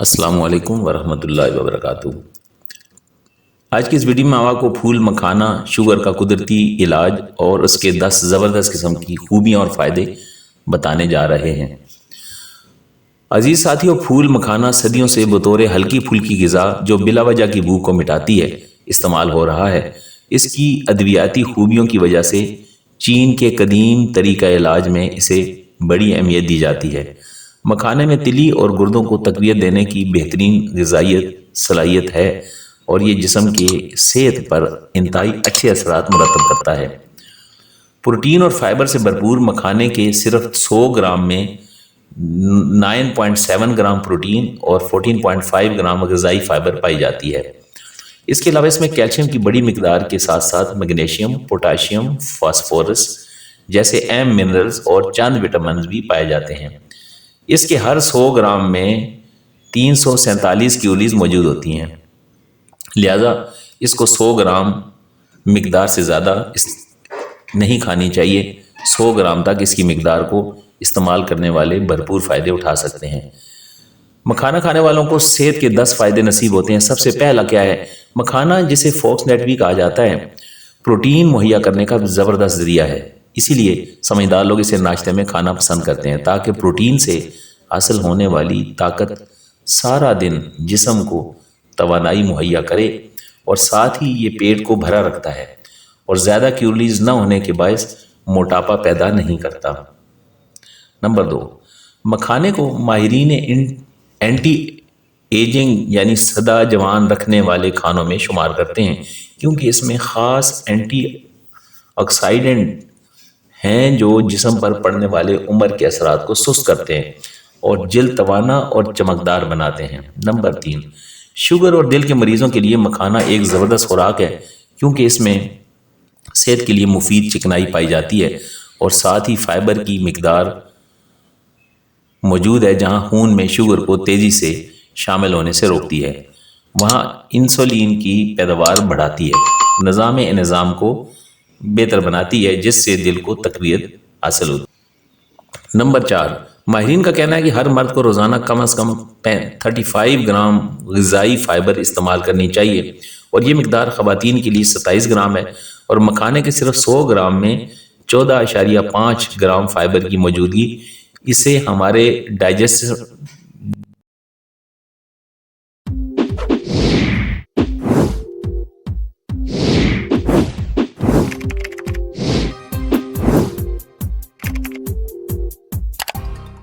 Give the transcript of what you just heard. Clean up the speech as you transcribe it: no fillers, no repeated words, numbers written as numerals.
السلام علیکم ورحمۃ اللہ وبرکاتہ۔ آج کی اس ویڈیو میں آپ کو پھول مکھانا شوگر کا قدرتی علاج اور اس کے 10 زبردست قسم کی خوبیاں اور فائدے بتانے جا رہے ہیں۔ عزیز ساتھیوں، پھول مکھانا صدیوں سے بطور ہلکی پھلکی غذا جو بلا وجہ کی بھوک کو مٹاتی ہے استعمال ہو رہا ہے۔ اس کی ادویاتی خوبیوں کی وجہ سے چین کے قدیم طریقہ علاج میں اسے بڑی اہمیت دی جاتی ہے۔ مکھانے میں تلی اور گردوں کو تقویت دینے کی بہترین غذائیت صلاحیت ہے اور یہ جسم کے صحت پر انتہائی اچھے اثرات مرتب کرتا ہے۔ پروٹین اور فائبر سے بھرپور مکھانے کے صرف 100 گرام میں 9.7 گرام پروٹین اور 14.5 گرام غذائی فائبر پائی جاتی ہے۔ اس کے علاوہ اس میں کیلشیم کی بڑی مقدار کے ساتھ ساتھ میگنیشیم، پوٹاشیم، فاسفورس جیسے اہم منرلز اور چند وٹامنز بھی پائے جاتے ہیں۔ اس کے ہر 100 گرام میں 347 کیلوریز موجود ہوتی ہیں، لہذا اس کو 100 گرام مقدار سے زیادہ نہیں کھانی چاہیے۔ 100 گرام تک اس کی مقدار کو استعمال کرنے والے بھرپور فائدے اٹھا سکتے ہیں۔ مکھانا کھانے والوں کو صحت کے 10 فائدے نصیب ہوتے ہیں۔ سب سے پہلا کیا ہے؟ مکھانا جسے فوکس نیٹ بھی کہا جاتا ہے پروٹین مہیا کرنے کا زبردست ذریعہ ہے، اسی لیے سمجھدار لوگ اسے ناشتے میں کھانا پسند کرتے ہیں تاکہ پروٹین سے حاصل ہونے والی طاقت سارا دن جسم کو توانائی مہیا کرے اور ساتھ ہی یہ پیٹ کو بھرا رکھتا ہے اور زیادہ کیلوریز نہ ہونے کے باعث موٹاپا پیدا نہیں کرتا۔ نمبر 2، مکھانے کو ماہرین اینٹی ایجنگ یعنی سدا جوان رکھنے والے کھانوں میں شمار کرتے ہیں، کیونکہ اس میں خاص اینٹی آکسیڈنٹ ہیں جو جسم پر پڑنے والے عمر کے اثرات کو سست کرتے ہیں اور جلد توانا اور چمکدار بناتے ہیں۔ نمبر 3، شوگر اور دل کے مریضوں کے لیے مکھانا ایک زبردست خوراک ہے، کیونکہ اس میں صحت کے لیے مفید چکنائی پائی جاتی ہے اور ساتھ ہی فائبر کی مقدار موجود ہے، جہاں خون میں شوگر کو تیزی سے شامل ہونے سے روکتی ہے، وہاں انسولین کی پیداوار بڑھاتی ہے، نظام کو بہتر بناتی ہے، جس سے دل کو تقویت حاصل ہوتی ہے۔ نمبر 4، ماہرین کا کہنا ہے کہ ہر مرد کو روزانہ کم از کم 35 گرام غذائی فائبر استعمال کرنی چاہیے اور یہ مقدار خواتین کے لیے 27 گرام ہے، اور مکھانے کے صرف 100 گرام میں 14.5 گرام فائبر کی موجودگی اسے ہمارے